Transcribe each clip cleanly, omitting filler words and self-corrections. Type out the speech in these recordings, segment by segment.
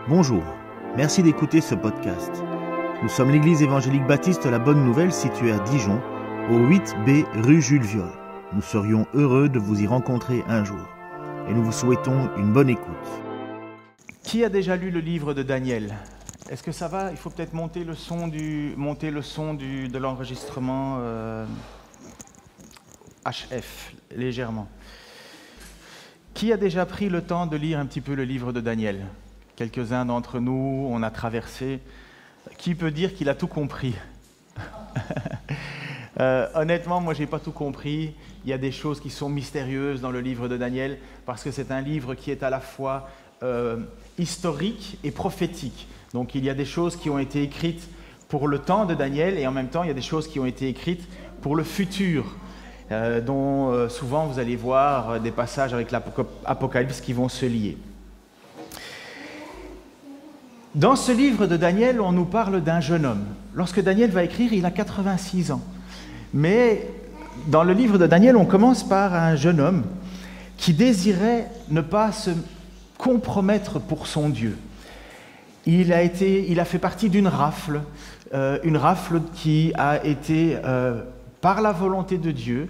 Bonjour, merci d'écouter ce podcast. Nous sommes l'église évangélique baptiste La Bonne Nouvelle située à Dijon, au 8B rue Jules Viol. Nous serions heureux de vous y rencontrer un jour et nous vous souhaitons une bonne écoute. Qui a déjà lu le livre de Daniel ? Est-ce que ça va ? Il faut peut-être monter le son de l'enregistrement HF, légèrement. Qui a déjà pris le temps de lire un petit peu le livre de Daniel ? Quelques-uns d'entre nous, on a traversé. Qui peut dire qu'il a tout compris ? Honnêtement, moi, je n'ai pas tout compris. Il y a des choses qui sont mystérieuses dans le livre de Daniel, parce que c'est un livre qui est à la fois historique et prophétique. Donc, il y a des choses qui ont été écrites pour le temps de Daniel, et en même temps, il y a des choses qui ont été écrites pour le futur, dont souvent vous allez voir des passages avec l'Apocalypse qui vont se lier. Dans ce livre de Daniel, on nous parle d'un jeune homme. Lorsque Daniel va écrire, il a 86 ans. Mais dans le livre de Daniel, on commence par un jeune homme qui désirait ne pas se compromettre pour son Dieu. Il a fait partie d'une rafle qui a été, par la volonté de Dieu,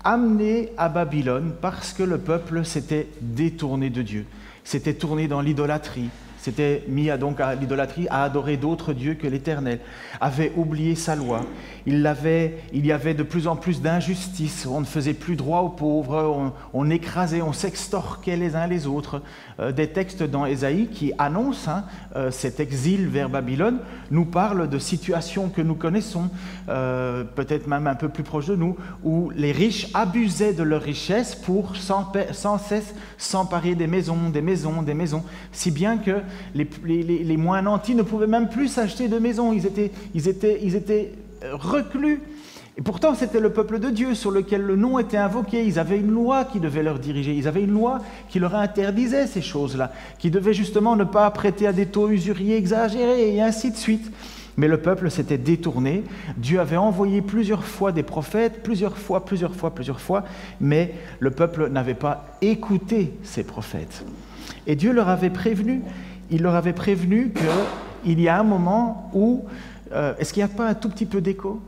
amenée à Babylone parce que le peuple s'était détourné de Dieu, s'était tourné dans l'idolâtrie, s'était mis à l'idolâtrie, à adorer d'autres dieux que l'Éternel, avait oublié sa loi. Il y avait de plus en plus d'injustice, on ne faisait plus droit aux pauvres, on écrasait, on s'extorquait les uns les autres. Des textes dans Ésaïe qui annoncent cet exil vers Babylone nous parlent de situations que nous connaissons, peut-être même un peu plus proches de nous, où les riches abusaient de leur richesse pour sans cesse s'emparer des maisons, si bien que les moins nantis ne pouvaient même plus s'acheter de maisons. Ils étaient reclus. Et pourtant, c'était le peuple de Dieu sur lequel le nom était invoqué. Ils avaient une loi qui devait leur diriger. Ils avaient une loi qui leur interdisait ces choses-là, qui devait justement ne pas prêter à des taux usuriers exagérés et ainsi de suite. Mais le peuple s'était détourné. Dieu avait envoyé plusieurs fois des prophètes, plusieurs fois, mais le peuple n'avait pas écouté ces prophètes. Et Dieu leur avait prévenu. Il leur avait prévenu qu'il y a un moment où... est-ce qu'il n'y a pas un tout petit peu d'écho ?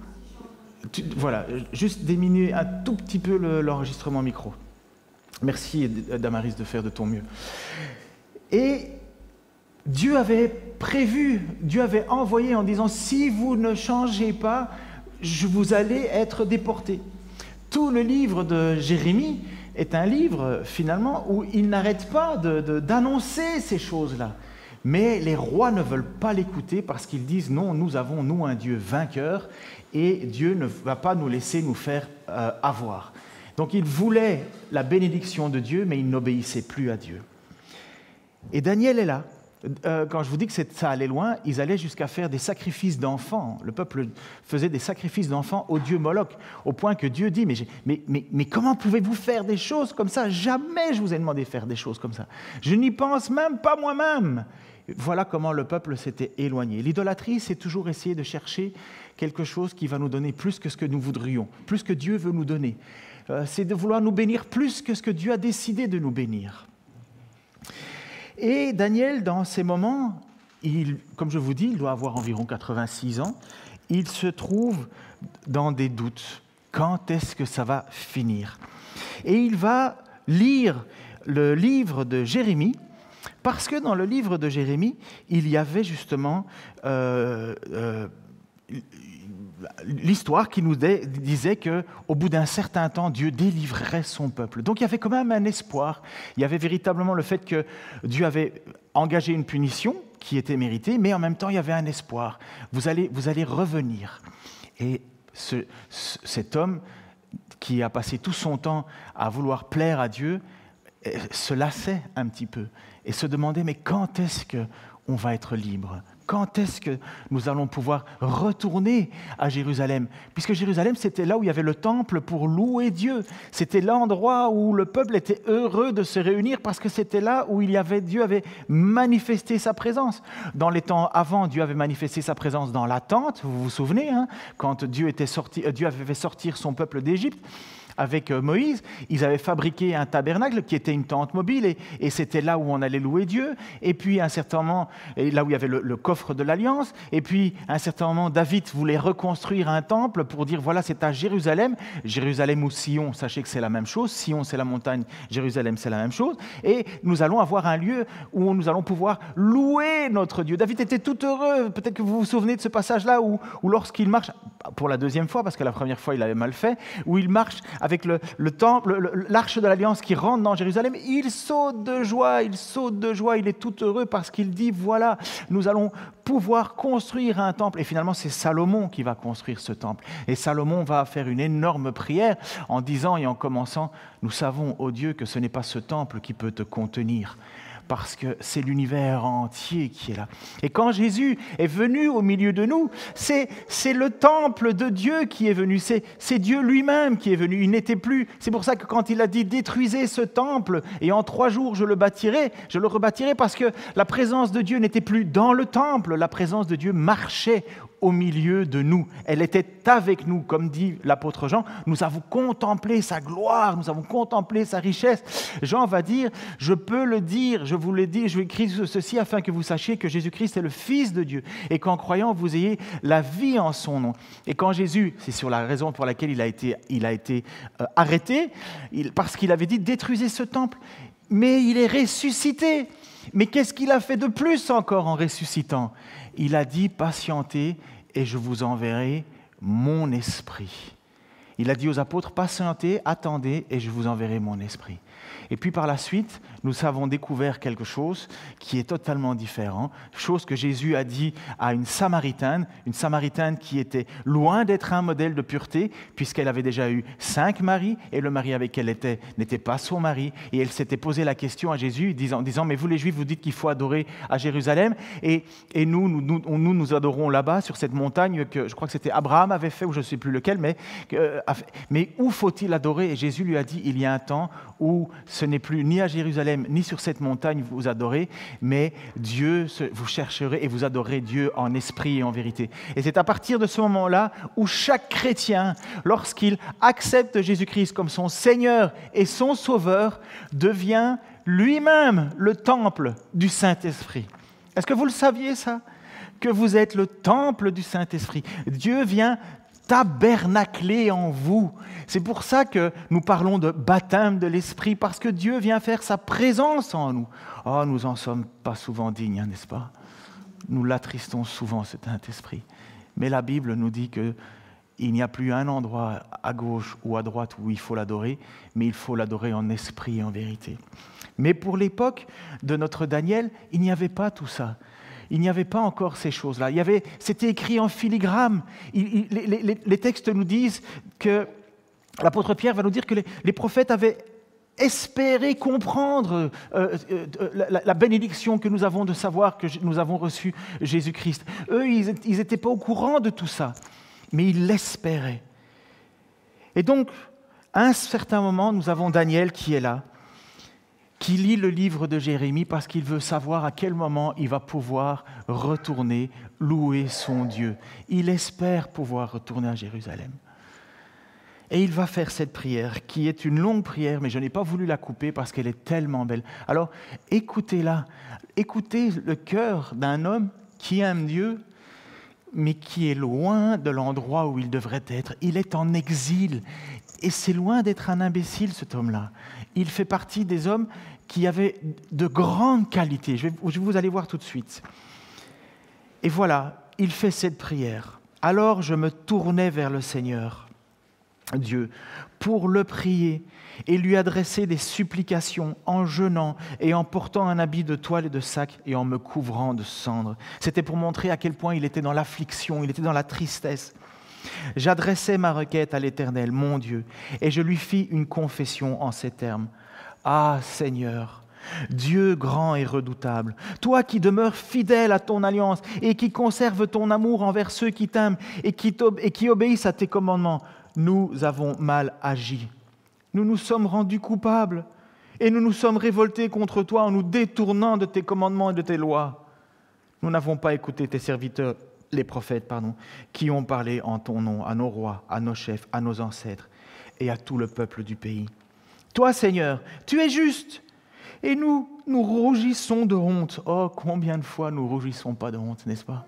Voilà, juste diminuer un tout petit peu l'enregistrement micro. Merci, Damaris, de faire de ton mieux. Et Dieu avait prévu, Dieu avait envoyé en disant « Si vous ne changez pas, vous allez être déportés ». Tout le livre de Jérémie est un livre, finalement, où il n'arrête pas d'annoncer ces choses-là. Mais les rois ne veulent pas l'écouter parce qu'ils disent « Non, nous avons, nous, un Dieu vainqueur et Dieu ne va pas nous laisser nous faire avoir. » Donc, ils voulaient la bénédiction de Dieu, mais ils n'obéissaient plus à Dieu. Et Daniel est là. Quand je vous dis que ça allait loin, ils allaient jusqu'à faire des sacrifices d'enfants. Le peuple faisait des sacrifices d'enfants au dieu Moloch, au point que Dieu dit mais comment pouvez-vous faire des choses comme ça ? Jamais je vous ai demandé de faire des choses comme ça. Je n'y pense même pas moi-même. Voilà comment le peuple s'était éloigné. L'idolâtrie, c'est toujours essayer de chercher quelque chose qui va nous donner plus que ce que nous voudrions, plus que Dieu veut nous donner. C'est de vouloir nous bénir plus que ce que Dieu a décidé de nous bénir. Et Daniel, dans ces moments, comme je vous dis, il doit avoir environ 86 ans, il se trouve dans des doutes. Quand est-ce que ça va finir ? Et il va lire le livre de Jérémie, parce que dans le livre de Jérémie, il y avait justement l'histoire qui nous disait qu'au bout d'un certain temps, Dieu délivrerait son peuple. Donc il y avait quand même un espoir. Il y avait véritablement le fait que Dieu avait engagé une punition qui était méritée, mais en même temps, il y avait un espoir. Vous allez revenir. Et cet homme qui a passé tout son temps à vouloir plaire à Dieu se lassait un petit peu et se demandait, mais quand est-ce qu'on va être libre ? Quand est-ce que nous allons pouvoir retourner à Jérusalem ? Puisque Jérusalem, c'était là où il y avait le temple pour louer Dieu. C'était l'endroit où le peuple était heureux de se réunir parce que c'était là où Dieu avait manifesté sa présence. Dans les temps avant, Dieu avait manifesté sa présence dans la tente, vous vous souvenez, quand Dieu avait fait sortir son peuple d'Égypte. avec Moïse, ils avaient fabriqué un tabernacle qui était une tente mobile et c'était là où on allait louer Dieu. Et puis, à un certain moment, là où il y avait le coffre de l'Alliance, et puis, à un certain moment, David voulait reconstruire un temple pour dire, voilà, c'est à Jérusalem. Jérusalem ou Sion, sachez que c'est la même chose. Sion, c'est la montagne. Jérusalem, c'est la même chose. Et nous allons avoir un lieu où nous allons pouvoir louer notre Dieu. David était tout heureux. Peut-être que vous vous souvenez de ce passage-là où lorsqu'il marche, pour la deuxième fois, parce que la première fois, il avait mal fait, où il marche avec le temple, l'arche de l'Alliance qui rentre dans Jérusalem, il saute de joie, il est tout heureux parce qu'il dit, voilà, nous allons pouvoir construire un temple. Et finalement, c'est Salomon qui va construire ce temple. Et Salomon va faire une énorme prière en disant et en commençant, nous savons, ô Dieu, que ce n'est pas ce temple qui peut te contenir, parce que c'est l'univers entier qui est là. Et quand Jésus est venu au milieu de nous, c'est le temple de Dieu qui est venu, c'est Dieu lui-même qui est venu. Il n'était plus. C'est pour ça que quand il a dit « détruisez ce temple et en 3 jours je le rebâtirai » parce que la présence de Dieu n'était plus dans le temple, la présence de Dieu marchait au milieu de nous. Elle était avec nous, comme dit l'apôtre Jean. Nous avons contemplé sa gloire, nous avons contemplé sa richesse. Jean va dire, je peux le dire, je vous l'ai dit, je écris ceci afin que vous sachiez que Jésus-Christ est le Fils de Dieu et qu'en croyant, vous ayez la vie en son nom. Et quand Jésus, c'est sur la raison pour laquelle il a été arrêté, parce qu'il avait dit, détruisez ce temple. Mais il est ressuscité. Mais qu'est-ce qu'il a fait de plus encore en ressuscitant ? Il a dit, patientez et je vous enverrai mon esprit. Il a dit aux apôtres, patientez, attendez et je vous enverrai mon esprit. Et puis par la suite, nous avons découvert quelque chose qui est totalement différent, chose que Jésus a dit à une Samaritaine qui était loin d'être un modèle de pureté, puisqu'elle avait déjà eu 5 maris, et le mari avec qui elle était n'était pas son mari, et elle s'était posé la question à Jésus, disant, mais vous les Juifs, vous dites qu'il faut adorer à Jérusalem, et nous adorons là-bas, sur cette montagne que je crois que c'était Abraham avait fait, ou je ne sais plus lequel, mais où faut-il adorer ? Et Jésus lui a dit, il y a un temps où ce n'est plus ni à Jérusalem, ni sur cette montagne vous adorez, mais Dieu, vous chercherez et vous adorez Dieu en esprit et en vérité. Et c'est à partir de ce moment-là où chaque chrétien, lorsqu'il accepte Jésus-Christ comme son Seigneur et son Sauveur, devient lui-même le temple du Saint-Esprit. Est-ce que vous le saviez ça ? Que vous êtes le temple du Saint-Esprit. Dieu vient tabernacler en vous. C'est pour ça que nous parlons de baptême de l'Esprit, parce que Dieu vient faire sa présence en nous. Oh, nous en sommes pas souvent dignes, n'est-ce pas ? Nous l'attristons souvent, cet Saint-Esprit. Mais la Bible nous dit qu'il n'y a plus un endroit à gauche ou à droite où il faut l'adorer, mais il faut l'adorer en esprit et en vérité. Mais pour l'époque de notre Daniel, il n'y avait pas tout ça. Il n'y avait pas encore ces choses-là. C'était écrit en filigrane. Les textes nous disent que, l'apôtre Pierre va nous dire que les prophètes avaient espéré comprendre la bénédiction que nous avons de savoir que nous avons reçu Jésus-Christ. Eux, ils n'étaient pas au courant de tout ça, mais ils l'espéraient. Et donc, à un certain moment, nous avons Daniel qui est là, qui lit le livre de Jérémie parce qu'il veut savoir à quel moment il va pouvoir retourner louer son Dieu. Il espère pouvoir retourner à Jérusalem. Et il va faire cette prière, qui est une longue prière, mais je n'ai pas voulu la couper parce qu'elle est tellement belle. Alors, écoutez-la. Écoutez le cœur d'un homme qui aime Dieu, mais qui est loin de l'endroit où il devrait être. Il est en exil. Et c'est loin d'être un imbécile, cet homme-là. Il fait partie des hommes qui avaient de grandes qualités. Vous allez voir tout de suite. Et voilà, il fait cette prière. Alors je me tournai vers le Seigneur, Dieu, pour le prier et lui adresser des supplications en jeûnant et en portant un habit de toile et de sac et en me couvrant de cendres. C'était pour montrer à quel point il était dans l'affliction, il était dans la tristesse. J'adressai ma requête à l'Éternel, mon Dieu, et je lui fis une confession en ces termes. Ah Seigneur, Dieu grand et redoutable, toi qui demeures fidèle à ton alliance et qui conserves ton amour envers ceux qui t'aiment et qui obéissent à tes commandements, nous avons mal agi. Nous nous sommes rendus coupables et nous nous sommes révoltés contre toi en nous détournant de tes commandements et de tes lois. Nous n'avons pas écouté tes serviteurs, les prophètes, qui ont parlé en ton nom à nos rois, à nos chefs, à nos ancêtres. et à tout le peuple du pays. Toi, Seigneur, tu es juste, et nous rougissons de honte. Oh, combien de fois nous rougissons pas de honte, n'est-ce pas?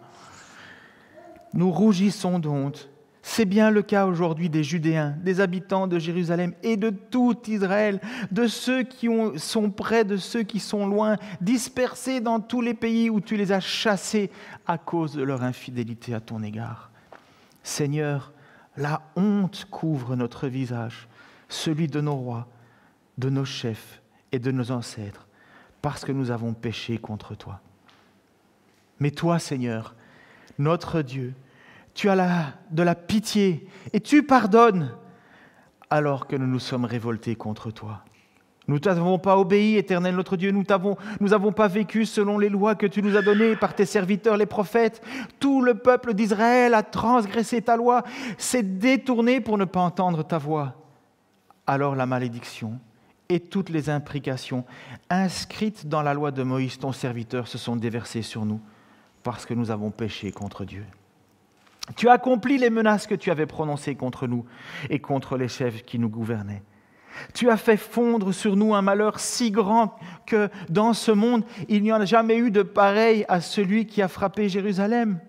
Nous rougissons de honte. C'est bien le cas aujourd'hui des Judéens, des habitants de Jérusalem et de tout Israël, de ceux qui sont près, de ceux qui sont loin, dispersés dans tous les pays où tu les as chassés à cause de leur infidélité à ton égard. Seigneur, la honte couvre notre visage, celui de nos rois, de nos chefs et de nos ancêtres, parce que nous avons péché contre toi. Mais toi, Seigneur, notre Dieu, tu as de la pitié et tu pardonnes alors que nous nous sommes révoltés contre toi. Nous ne t'avons pas obéi, Éternel notre Dieu, nous n'avons pas vécu selon les lois que tu nous as données par tes serviteurs les prophètes. Tout le peuple d'Israël a transgressé ta loi, s'est détourné pour ne pas entendre ta voix. Alors la malédiction et toutes les imprécations inscrites dans la loi de Moïse, ton serviteur, se sont déversées sur nous parce que nous avons péché contre Dieu. Tu as accompli les menaces que tu avais prononcées contre nous et contre les chefs qui nous gouvernaient. Tu as fait fondre sur nous un malheur si grand que dans ce monde, il n'y en a jamais eu de pareil à celui qui a frappé Jérusalem.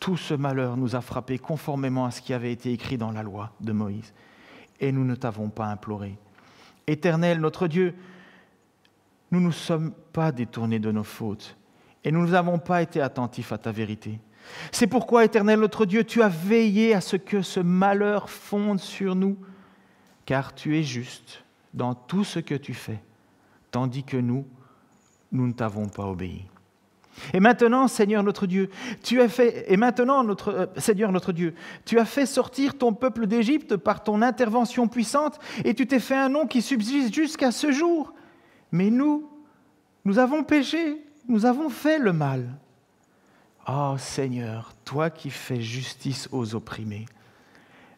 Tout ce malheur nous a frappés conformément à ce qui avait été écrit dans la loi de Moïse. Et nous ne t'avons pas imploré. Éternel, notre Dieu, nous ne nous sommes pas détournés de nos fautes et nous n'avons pas été attentifs à ta vérité. C'est pourquoi, Éternel notre Dieu, tu as veillé à ce que ce malheur fonde sur nous, car tu es juste dans tout ce que tu fais, tandis que nous ne t'avons pas obéi. Et maintenant, Seigneur notre Dieu, tu as fait sortir ton peuple d'Égypte par ton intervention puissante, et tu t'es fait un nom qui subsiste jusqu'à ce jour. Mais nous avons péché, nous avons fait le mal. Oh Seigneur, toi qui fais justice aux opprimés,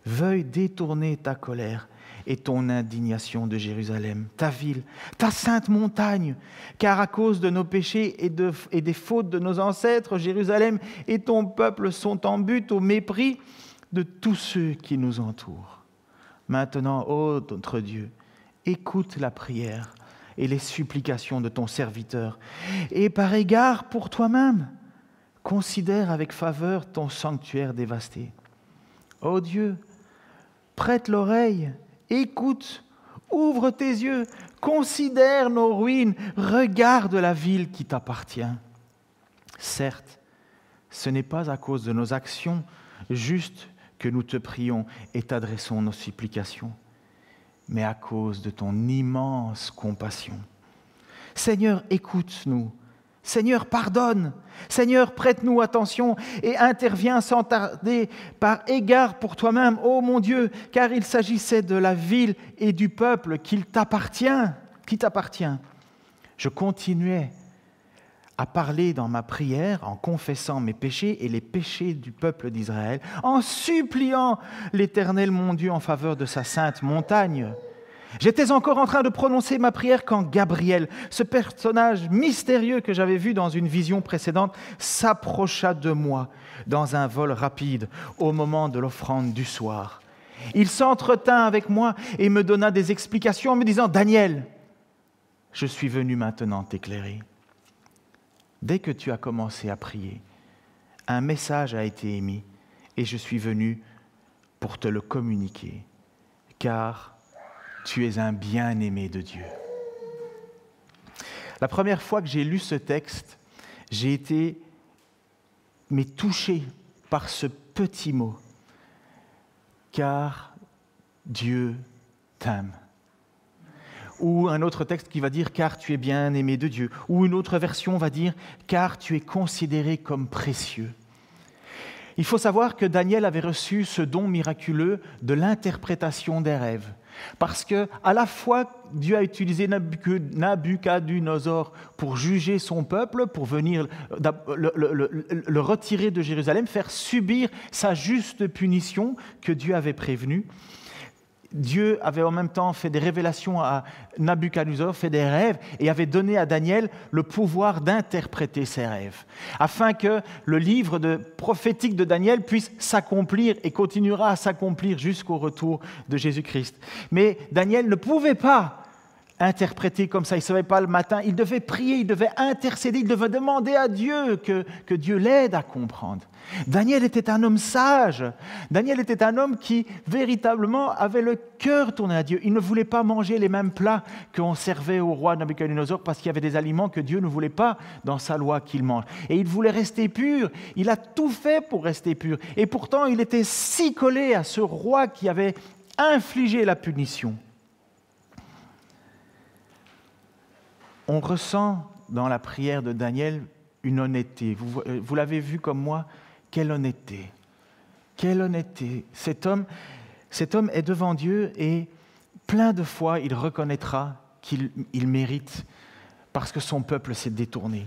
veuille détourner ta colère et ton indignation de Jérusalem, ta ville, ta sainte montagne, car à cause de nos péchés et des fautes de nos ancêtres, Jérusalem et ton peuple sont en butte au mépris de tous ceux qui nous entourent. Maintenant, ô notre Dieu, écoute la prière et les supplications de ton serviteur, et par égard pour toi-même, considère avec faveur ton sanctuaire dévasté. Ô Dieu, prête l'oreille, écoute, ouvre tes yeux, considère nos ruines, regarde la ville qui t'appartient. Certes, ce n'est pas à cause de nos actions justes que nous te prions et t'adressons nos supplications, mais à cause de ton immense compassion. Seigneur, écoute-nous. Seigneur, pardonne. Seigneur, prête-nous attention et interviens sans tarder par égard pour toi-même, ô mon Dieu, car il s'agissait de la ville et du peuple qui t'appartient. Je continuais à parler dans ma prière en confessant mes péchés et les péchés du peuple d'Israël, en suppliant l'Éternel mon Dieu en faveur de sa sainte montagne. J'étais encore en train de prononcer ma prière quand Gabriel, ce personnage mystérieux que j'avais vu dans une vision précédente, s'approcha de moi dans un vol rapide au moment de l'offrande du soir. Il s'entretint avec moi et me donna des explications en me disant « Daniel, je suis venu maintenant t'éclairer. Dès que tu as commencé à prier, un message a été émis et je suis venu pour te le communiquer, car tu es un bien-aimé de Dieu. » La première fois que j'ai lu ce texte, j'ai été touché par ce petit mot. Car Dieu t'aime. Ou un autre texte qui va dire « car tu es bien-aimé de Dieu ». Ou une autre version va dire « car tu es considéré comme précieux ». Il faut savoir que Daniel avait reçu ce don miraculeux de l'interprétation des rêves. Parce que, à la fois, Dieu a utilisé Nabuchodonosor pour juger son peuple, pour venir le retirer de Jérusalem, faire subir sa juste punition que Dieu avait prévenue. Dieu avait en même temps fait des révélations à Nabuchodonosor, fait des rêves, et avait donné à Daniel le pouvoir d'interpréter ces rêves, afin que le livre prophétique de Daniel puisse s'accomplir et continuera à s'accomplir jusqu'au retour de Jésus-Christ. Mais Daniel ne pouvait pas interpréter comme ça, il ne savait pas le matin, il devait prier, il devait intercéder, il devait demander à Dieu que Dieu l'aide à comprendre. Daniel était un homme sage, Daniel était un homme qui véritablement avait le cœur tourné à Dieu. Il ne voulait pas manger les mêmes plats qu'on servait au roi Nabuchodonosor parce qu'il y avait des aliments que Dieu ne voulait pas dans sa loi qu'il mange. Et il voulait rester pur, il a tout fait pour rester pur. Et pourtant, il était si collé à ce roi qui avait infligé la punition. On ressent dans la prière de Daniel une honnêteté. Vous l'avez vu comme moi, quelle honnêteté. Quelle honnêteté. Cet homme est devant Dieu et plein de fois il reconnaîtra qu'il mérite parce que son peuple s'est détourné.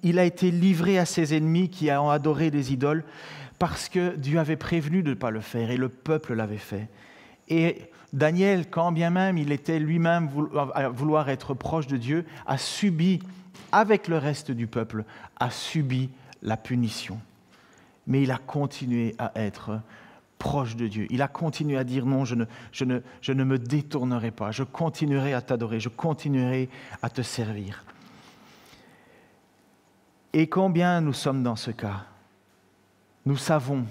Il a été livré à ses ennemis qui ont adoré des idoles parce que Dieu avait prévenu de ne pas le faire et le peuple l'avait fait. Et Daniel, quand bien même il était lui-même à vouloir être proche de Dieu, a subi, avec le reste du peuple, a subi la punition. Mais il a continué à être proche de Dieu. Il a continué à dire non, je ne me détournerai pas, je continuerai à t'adorer, je continuerai à te servir. Et combien nous sommes dans ce cas? Nous savons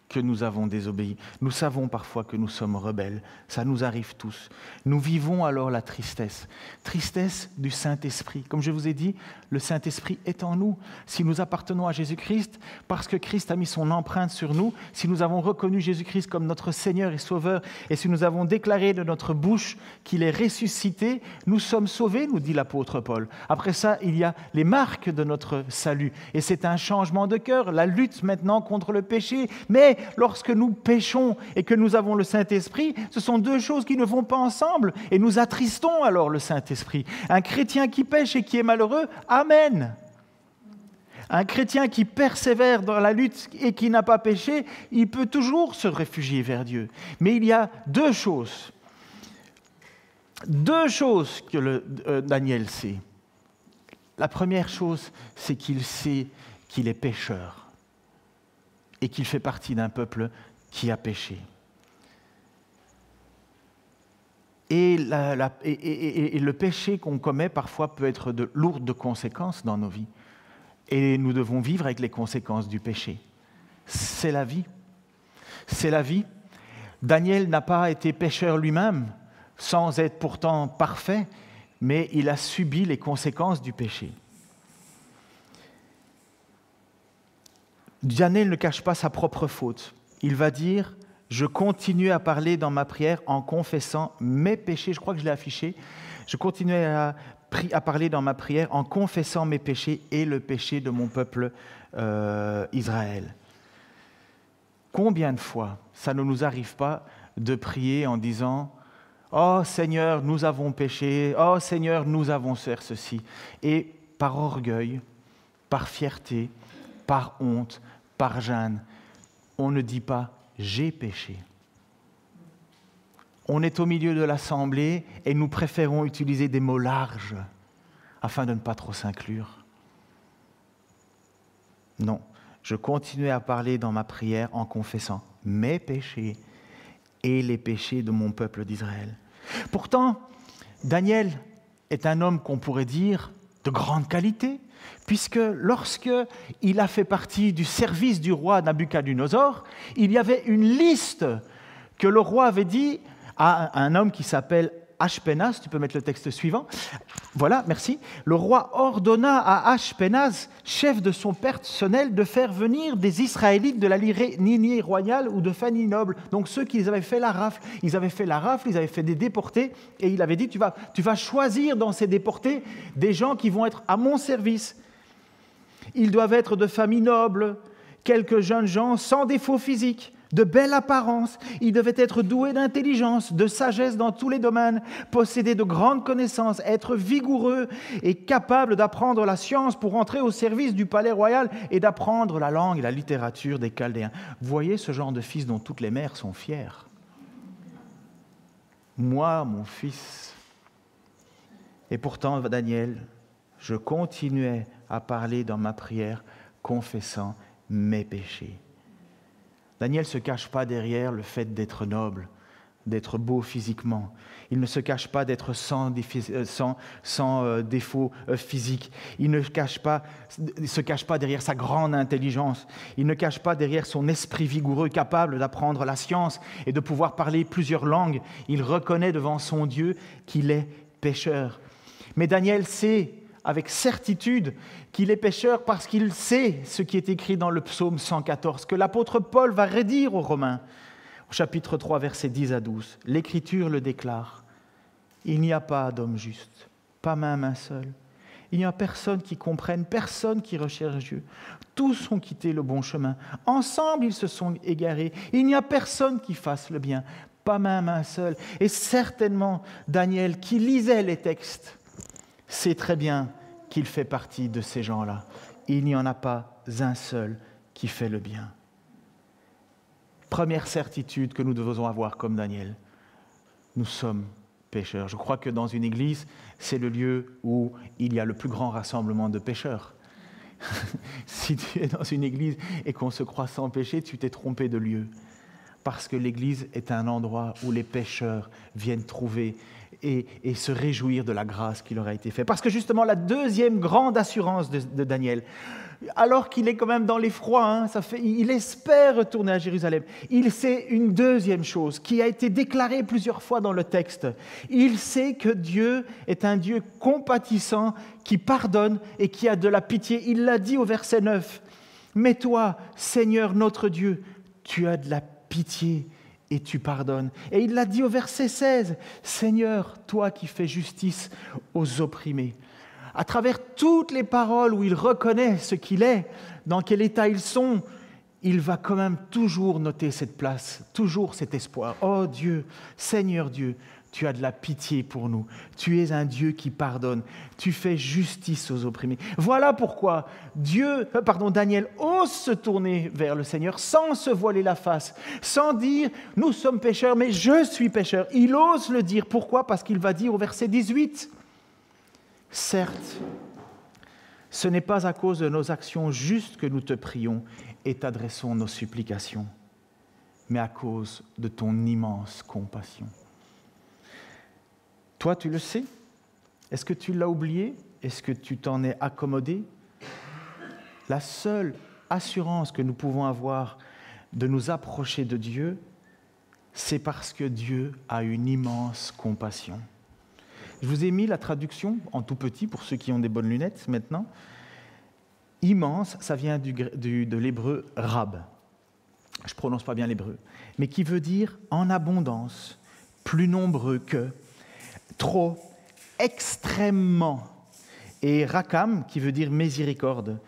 que nous avons désobéi. Nous savons parfois que nous sommes rebelles. Ça nous arrive tous. Nous vivons alors la tristesse. Tristesse du Saint-Esprit. Comme je vous ai dit, le Saint-Esprit est en nous. Si nous appartenons à Jésus-Christ, parce que Christ a mis son empreinte sur nous, si nous avons reconnu Jésus-Christ comme notre Seigneur et Sauveur, et si nous avons déclaré de notre bouche qu'il est ressuscité, nous sommes sauvés, nous dit l'apôtre Paul. Après ça, il y a les marques de notre salut. Et c'est un changement de cœur, la lutte maintenant contre le péché. Mais lorsque nous péchons et que nous avons le Saint-Esprit, ce sont deux choses qui ne vont pas ensemble et nous attristons alors le Saint-Esprit. Un chrétien qui pêche et qui est malheureux, amen. Un chrétien qui persévère dans la lutte et qui n'a pas péché, il peut toujours se réfugier vers Dieu. Mais il y a deux choses que Daniel sait. La première chose, c'est qu'il sait qu'il est pécheur et qu'il fait partie d'un peuple qui a péché. Et le péché qu'on commet parfois peut être de lourdes conséquences dans nos vies. Et nous devons vivre avec les conséquences du péché. C'est la vie. C'est la vie. Daniel n'a pas été pécheur lui-même, sans être pourtant parfait, mais il a subi les conséquences du péché. Daniel ne cache pas sa propre faute. Il va dire « Je continue à parler dans ma prière en confessant mes péchés. » Je crois que je l'ai affiché. « Je continue à parler dans ma prière en confessant mes péchés et le péché de mon peuple Israël. » Combien de fois ça ne nous arrive pas de prier en disant « Oh Seigneur, nous avons péché. Oh Seigneur, nous avons fait ceci. » Et par orgueil, par fierté, par honte, par gêne, on ne dit pas « j'ai péché ». On est au milieu de l'assemblée et nous préférons utiliser des mots larges afin de ne pas trop s'inclure. Non, je continue à parler dans ma prière en confessant mes péchés et les péchés de mon peuple d'Israël. Pourtant, Daniel est un homme qu'on pourrait dire de grande qualité, puisque lorsqu'il a fait partie du service du roi Nabuchodonosor, il y avait une liste que le roi avait dit à un homme qui s'appelle Ashpenaz. Tu peux mettre le texte suivant. Voilà, merci. Le roi ordonna à Ashpenaz, chef de son personnel, de faire venir des Israélites de la lignée royale ou de famille noble. Donc ceux qui avaient fait la rafle. Ils avaient fait la rafle, ils avaient fait des déportés, et il avait dit, tu vas choisir dans ces déportés des gens qui vont être à mon service. Ils doivent être de famille noble, quelques jeunes gens sans défaut physique, de belle apparence. Ils devaient être doués d'intelligence, de sagesse dans tous les domaines, posséder de grandes connaissances, être vigoureux et capables d'apprendre la science pour entrer au service du palais royal et d'apprendre la langue et la littérature des Chaldéens. Vous voyez ce genre de fils dont toutes les mères sont fières. moi, mon fils. Et pourtant, Daniel, je continuais à parler dans ma prière, confessant mes péchés. Daniel ne se cache pas derrière le fait d'être noble, d'être beau physiquement. Il ne se cache pas d'être sans défaut physique. Il ne se cache pas derrière sa grande intelligence. Il ne cache pas derrière son esprit vigoureux, capable d'apprendre la science et de pouvoir parler plusieurs langues. Il reconnaît devant son Dieu qu'il est pécheur. Mais Daniel sait avec certitude qu'il est pécheur parce qu'il sait ce qui est écrit dans le psaume 114, que l'apôtre Paul va redire aux Romains, au chapitre 3, versets 10 à 12. L'Écriture le déclare. Il n'y a pas d'homme juste, pas même un seul. Il n'y a personne qui comprenne, personne qui recherche Dieu. Tous ont quitté le bon chemin. Ensemble, ils se sont égarés. Il n'y a personne qui fasse le bien, pas même un seul. Et certainement, Daniel, qui lisait les textes, sait très bien qu'il fait partie de ces gens-là. Il n'y en a pas un seul qui fait le bien. Première certitude que nous devons avoir comme Daniel, nous sommes pécheurs. Je crois que dans une église, c'est le lieu où il y a le plus grand rassemblement de pécheurs. Si tu es dans une église et qu'on se croit sans péché, tu t'es trompé de lieu. Parce que l'église est un endroit où les pécheurs viennent trouver et se réjouir de la grâce qui leur a été faite. Parce que justement, la deuxième grande assurance de Daniel, alors qu'il est quand même dans l'effroi, il espère retourner à Jérusalem. Il sait une deuxième chose qui a été déclarée plusieurs fois dans le texte. Il sait que Dieu est un Dieu compatissant, qui pardonne et qui a de la pitié. Il l'a dit au verset 9. « Mais toi, Seigneur notre Dieu, tu as de la pitié et tu pardonnes. » Et il l'a dit au verset 16. « Seigneur, toi qui fais justice aux opprimés. » À travers toutes les paroles où il reconnaît ce qu'il est, dans quel état ils sont, il va quand même toujours noter cette place, toujours cet espoir. Oh Dieu, Seigneur Dieu, tu as de la pitié pour nous. Tu es un Dieu qui pardonne. Tu fais justice aux opprimés. Voilà pourquoi Daniel ose se tourner vers le Seigneur sans se voiler la face, sans dire « nous sommes pécheurs, mais je suis pécheur ». Il ose le dire. Pourquoi ? Parce qu'il va dire au verset 18 « Certes, ce n'est pas à cause de nos actions justes que nous te prions et t'adressons nos supplications, mais à cause de ton immense compassion. » Toi, tu le sais ? Est-ce que tu l'as oublié ? Est-ce que tu t'en es accommodé ? La seule assurance que nous pouvons avoir de nous approcher de Dieu, c'est parce que Dieu a une immense compassion. Je vous ai mis la traduction en tout petit pour ceux qui ont des bonnes lunettes maintenant. Immense, ça vient de l'hébreu rab. Je ne prononce pas bien l'hébreu, mais qui veut dire en abondance, plus nombreux que, trop, extrêmement. Et rakam, qui veut dire miséricorde,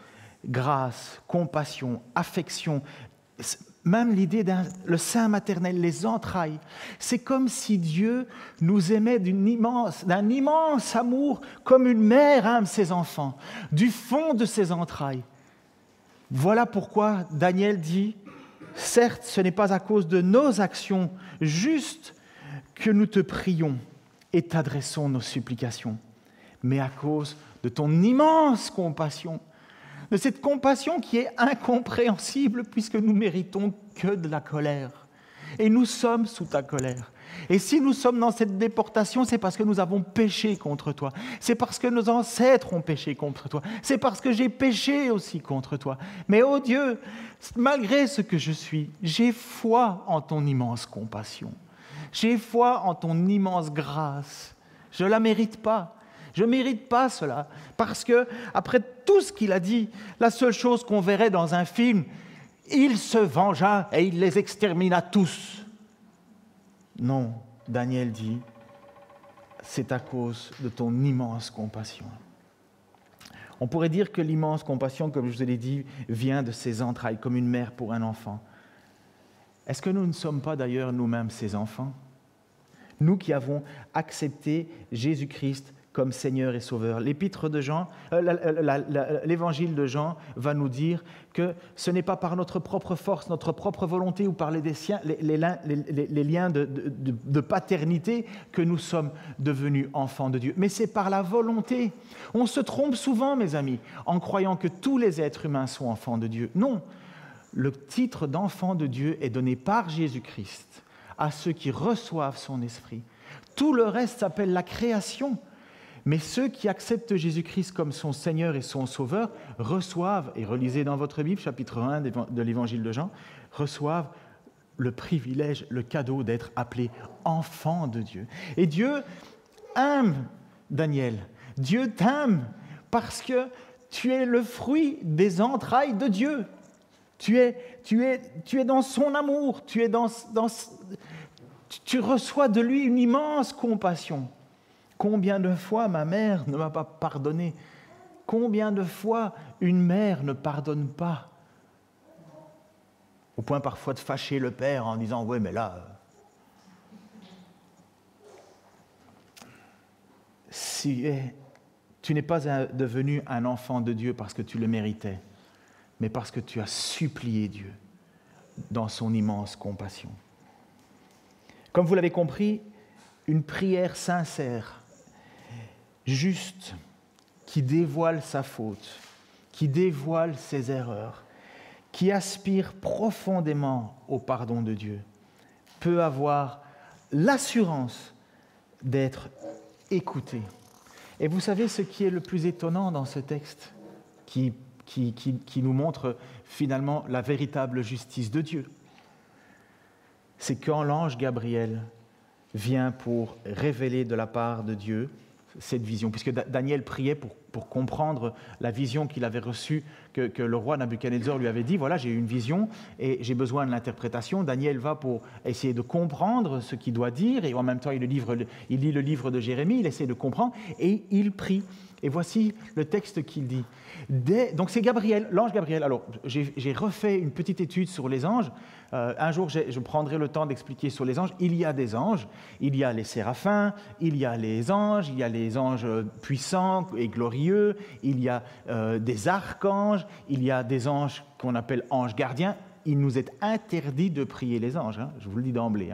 grâce, compassion, affection, même l'idée le sein maternel, les entrailles. C'est comme si Dieu nous aimait d'un immense amour, comme une mère aime ses enfants, du fond de ses entrailles. Voilà pourquoi Daniel dit, certes, ce n'est pas à cause de nos actions justes que nous te prions et t'adressons nos supplications, mais à cause de ton immense compassion, de cette compassion qui est incompréhensible puisque nous méritons que de la colère. Et nous sommes sous ta colère. Et si nous sommes dans cette déportation, c'est parce que nous avons péché contre toi. C'est parce que nos ancêtres ont péché contre toi. C'est parce que j'ai péché aussi contre toi. Mais oh Dieu, malgré ce que je suis, j'ai foi en ton immense compassion. J'ai foi en ton immense grâce. Je ne la mérite pas. Je ne mérite pas cela, parce que après tout ce qu'il a dit, la seule chose qu'on verrait dans un film, il se vengea et il les extermina tous. Non, Daniel dit, c'est à cause de ton immense compassion. On pourrait dire que l'immense compassion, comme je vous l'ai dit, vient de ses entrailles, comme une mère pour un enfant. Est-ce que nous ne sommes pas d'ailleurs nous-mêmes ses enfants ? Nous qui avons accepté Jésus-Christ comme Seigneur et Sauveur. L'épître de Jean, l'évangile de Jean va nous dire que ce n'est pas par notre propre force, notre propre volonté ou par les liens de paternité que nous sommes devenus enfants de Dieu, mais c'est par la volonté. On se trompe souvent, mes amis, en croyant que tous les êtres humains sont enfants de Dieu. Non, le titre d'enfant de Dieu est donné par Jésus-Christ à ceux qui reçoivent son esprit. Tout le reste s'appelle la création. Mais ceux qui acceptent Jésus-Christ comme son Seigneur et son Sauveur reçoivent, et relisez dans votre Bible, chapitre 1 de l'Évangile de Jean, reçoivent le privilège, le cadeau d'être appelés enfants de Dieu. Et Dieu aime Daniel. Dieu t'aime parce que tu es le fruit des entrailles de Dieu. Tu es dans son amour, tu reçois de lui une immense compassion. Combien de fois ma mère ne m'a pas pardonné? Combien de fois une mère ne pardonne pas? Au point parfois de fâcher le père en disant « ouais, mais là... » Tu n'es pas devenu un enfant de Dieu parce que tu le méritais, mais parce que tu as supplié Dieu dans son immense compassion. Comme vous l'avez compris, une prière sincère, juste, qui dévoile sa faute, qui dévoile ses erreurs, qui aspire profondément au pardon de Dieu, peut avoir l'assurance d'être écouté. Et vous savez ce qui est le plus étonnant dans ce texte, qui nous montre finalement la véritable justice de Dieu, c'est quand l'ange Gabriel vient pour révéler de la part de Dieu cette vision, puisque Daniel priait pour comprendre la vision qu'il avait reçue, que le roi Nabuchodonosor lui avait dit, voilà, j'ai eu une vision et j'ai besoin de l'interprétation. Daniel va pour essayer de comprendre ce qu'il doit dire, et en même temps il lit le livre de Jérémie, il essaie de comprendre, et il prie. Et voici le texte qu'il dit. Donc c'est Gabriel, l'ange Gabriel. Alors, j'ai refait une petite étude sur les anges. Un jour, je prendrai le temps d'expliquer sur les anges. Il y a des anges, il y a les séraphins, il y a les anges puissants et glorieux, il y a des archanges, il y a des anges qu'on appelle anges gardiens. Il nous est interdit de prier les anges, hein, je vous le dis d'emblée.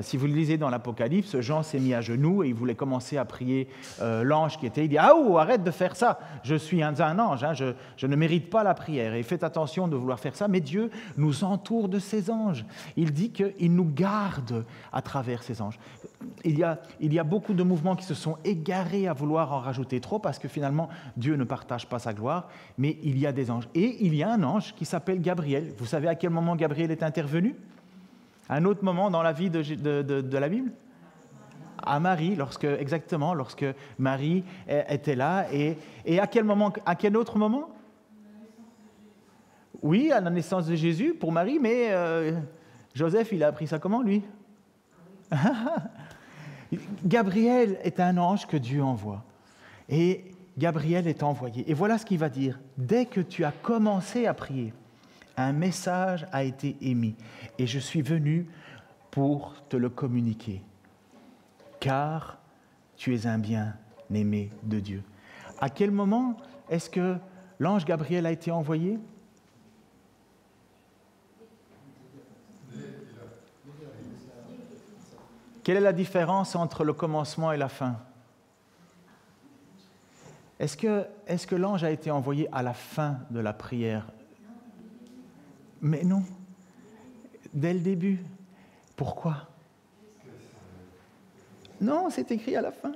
Si vous le lisez dans l'Apocalypse, Jean s'est mis à genoux et il voulait commencer à prier l'ange qui était. Il dit « Ah, arrête de faire ça, je suis un ange, hein, je ne mérite pas la prière. » Et faites attention de vouloir faire ça, mais Dieu nous entoure de ses anges. Il dit qu'il nous garde à travers ses anges. Il y a beaucoup de mouvements qui se sont égarés à vouloir en rajouter trop parce que finalement, Dieu ne partage pas sa gloire, mais il y a des anges. Et il y a un ange qui s'appelle Gabriel. Vous savez à quel moment Gabriel est intervenu? Un autre moment dans la vie de la Bible? À Marie, lorsque Marie était là. Et à quel autre moment? Oui, à la naissance de Jésus pour Marie, mais Joseph, il a appris ça comment, lui? Gabriel est un ange que Dieu envoie. Et Gabriel est envoyé. Et voilà ce qu'il va dire. Dès que tu as commencé à prier, un message a été émis. Et je suis venu pour te le communiquer. Car tu es un bien-aimé de Dieu. À quel moment est-ce que l'ange Gabriel a été envoyé? Quelle est la différence entre le commencement et la fin? Est-ce que l'ange a été envoyé à la fin de la prière? Mais non, dès le début. Pourquoi? Non, c'est écrit à la fin.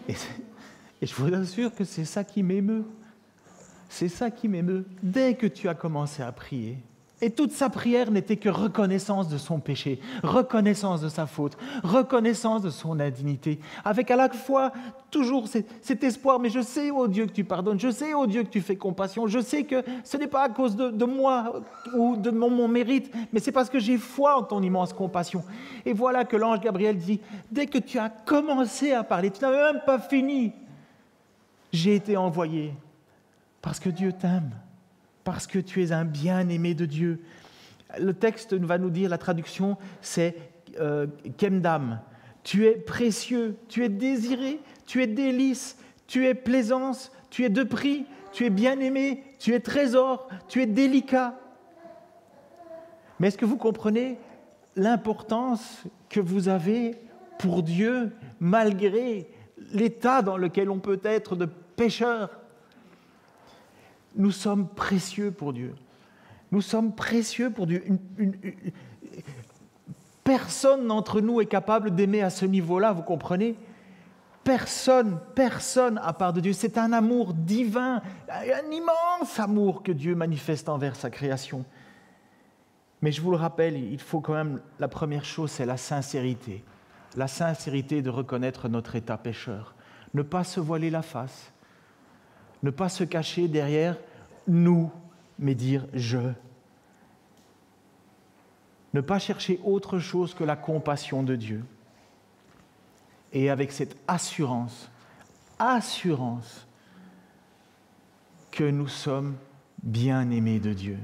Et je vous assure que c'est ça qui m'émeut. C'est ça qui m'émeut. Dès que tu as commencé à prier, et toute sa prière n'était que reconnaissance de son péché, reconnaissance de sa faute, reconnaissance de son indignité, avec à la fois toujours cet espoir, mais je sais, oh Dieu, que tu pardonnes, je sais, oh Dieu, que tu fais compassion, je sais que ce n'est pas à cause de moi ou de mon mérite, mais c'est parce que j'ai foi en ton immense compassion. Et voilà que l'ange Gabriel dit, dès que tu as commencé à parler, tu n'avais même pas fini, j'ai été envoyé parce que Dieu t'aime. Parce que tu es un bien-aimé de Dieu. Le texte va nous dire, la traduction, c'est Kemdam. tu es précieux, tu es désiré, tu es délice, tu es plaisance, tu es de prix, tu es bien-aimé, tu es trésor, tu es délicat. Mais est-ce que vous comprenez l'importance que vous avez pour Dieu, malgré l'état dans lequel on peut être de pécheur? Nous sommes précieux pour Dieu. Nous sommes précieux pour Dieu. Personne d'entre nous est capable d'aimer à ce niveau-là, vous comprenez? Personne à part de Dieu. C'est un amour divin, un immense amour que Dieu manifeste envers sa création. Mais je vous le rappelle, il faut quand même, la première chose, c'est la sincérité. La sincérité de reconnaître notre état pécheur. Ne pas se voiler la face. Ne pas se cacher derrière nous, mais dire « je ». Ne pas chercher autre chose que la compassion de Dieu. Et avec cette assurance que nous sommes bien-aimés de Dieu.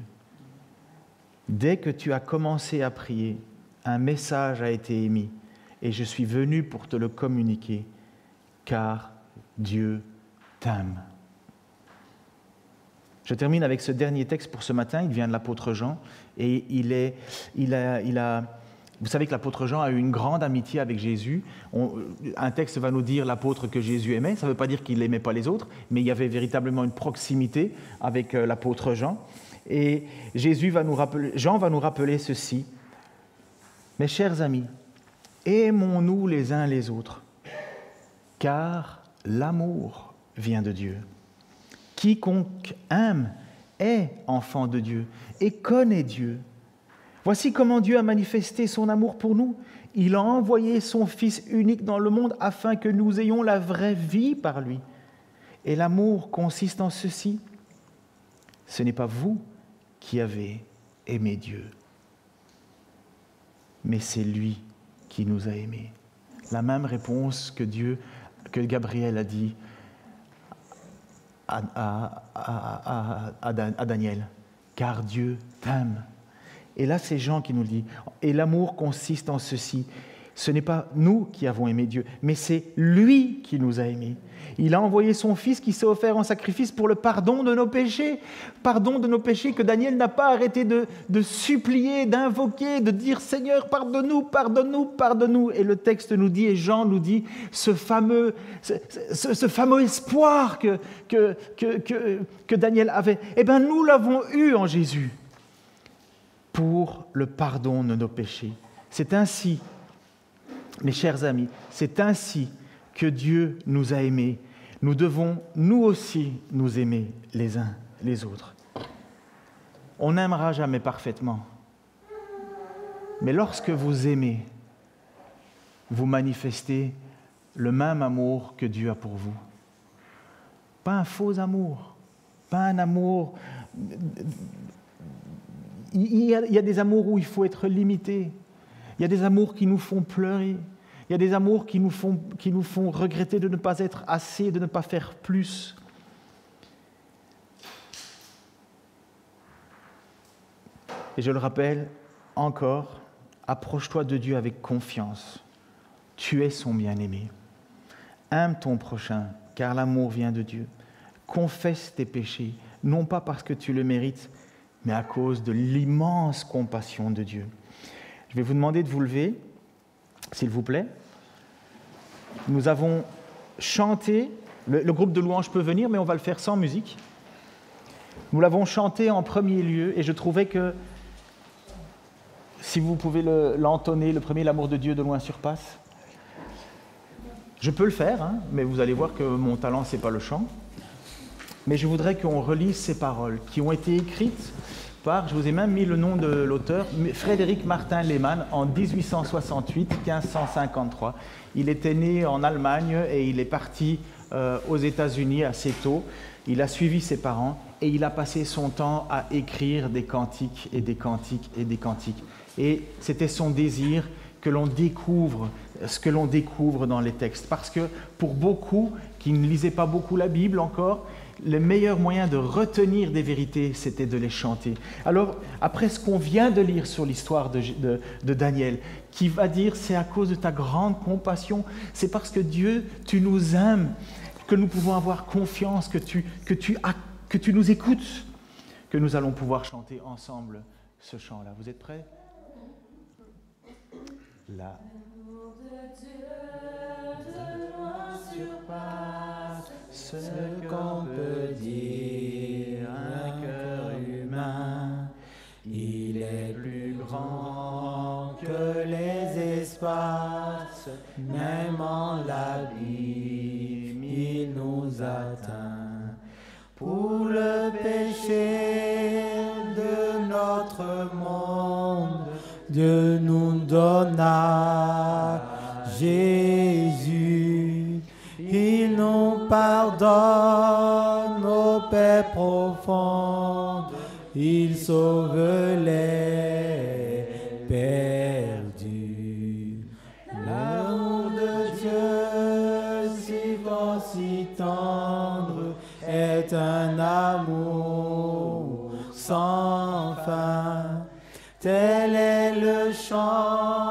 Dès que tu as commencé à prier, un message a été émis et je suis venu pour te le communiquer, car Dieu t'aime. Je termine avec ce dernier texte pour ce matin, il vient de l'apôtre Jean et vous savez que l'apôtre Jean a eu une grande amitié avec Jésus. Un texte va nous dire l'apôtre que Jésus aimait. Ça ne veut pas dire qu'il n'aimait pas les autres, mais il y avait véritablement une proximité avec l'apôtre Jean. Et Jean va nous rappeler ceci. Mes chers amis, aimons-nous les uns les autres, car l'amour vient de Dieu. Quiconque aime est enfant de Dieu et connaît Dieu. Voici comment Dieu a manifesté son amour pour nous. Il a envoyé son Fils unique dans le monde afin que nous ayons la vraie vie par lui. Et l'amour consiste en ceci. Ce n'est pas vous qui avez aimé Dieu, mais c'est lui qui nous a aimés. La même réponse que Gabriel a dit à Daniel. Car Dieu t'aime. Et là, c'est Jean qui nous le dit. Et l'amour consiste en ceci. Ce n'est pas nous qui avons aimé Dieu, mais c'est lui qui nous a aimés. Il a envoyé son Fils qui s'est offert en sacrifice pour le pardon de nos péchés. Pardon de nos péchés que Daniel n'a pas arrêté de supplier, d'invoquer, de dire « Seigneur, pardonne-nous, pardonne-nous, pardonne-nous ». Et le texte nous dit, et Jean nous dit, ce fameux espoir que Daniel avait, eh bien nous l'avons eu en Jésus pour le pardon de nos péchés. C'est ainsi, mes chers amis, c'est ainsi que Dieu nous a aimés. Nous devons, nous aussi, nous aimer les uns les autres. On n'aimera jamais parfaitement. Mais lorsque vous aimez, vous manifestez le même amour que Dieu a pour vous. Pas un faux amour, pas un amour... Il y a des amours où il faut être limité. Il y a des amours qui nous font pleurer. Il y a des amours qui nous font regretter de ne pas être assez, de ne pas faire plus. Et je le rappelle encore, approche-toi de Dieu avec confiance. Tu es son bien-aimé. Aime ton prochain, car l'amour vient de Dieu. Confesse tes péchés, non pas parce que tu le mérites, mais à cause de l'immense compassion de Dieu. Je vais vous demander de vous lever, s'il vous plaît. Nous avons chanté, le groupe de louanges peut venir, mais on va le faire sans musique. Nous l'avons chanté en premier lieu, et je trouvais que, si vous pouvez l'entonner, le premier, l'amour de Dieu de loin surpasse. Je peux le faire, mais vous allez voir que mon talent, ce n'est pas le chant. Mais je voudrais qu'on relise ces paroles qui ont été écrites par, je vous ai même mis le nom de l'auteur, Frédéric Martin Lehmann, en 1868-1553. Il était né en Allemagne et il est parti aux États-Unis assez tôt. Il a suivi ses parents et il a passé son temps à écrire des cantiques et des cantiques et des cantiques. Et c'était son désir que l'on découvre ce que l'on découvre dans les textes. Parce que pour beaucoup qui ne lisaient pas beaucoup la Bible encore, le meilleur moyen de retenir des vérités, c'était de les chanter. Alors, après ce qu'on vient de lire sur l'histoire de Daniel, qui va dire, c'est à cause de ta grande compassion, c'est parce que Dieu, tu nous aimes, que nous pouvons avoir confiance, que tu nous écoutes, que nous allons pouvoir chanter ensemble ce chant-là. Vous êtes prêts? Là. L'amour de Dieu de loin surpasse ce qu'on peut dire un cœur humain. Il est plus grand que les espaces, même en l'abîme, il nous atteint. Pour le péché de notre monde, Dieu nous donna Jésus. Il nous pardonne nos paix profondes. Il sauve les perdus. L'amour de Dieu, si grand, si tendre, est un amour sans fin. Tel est le chant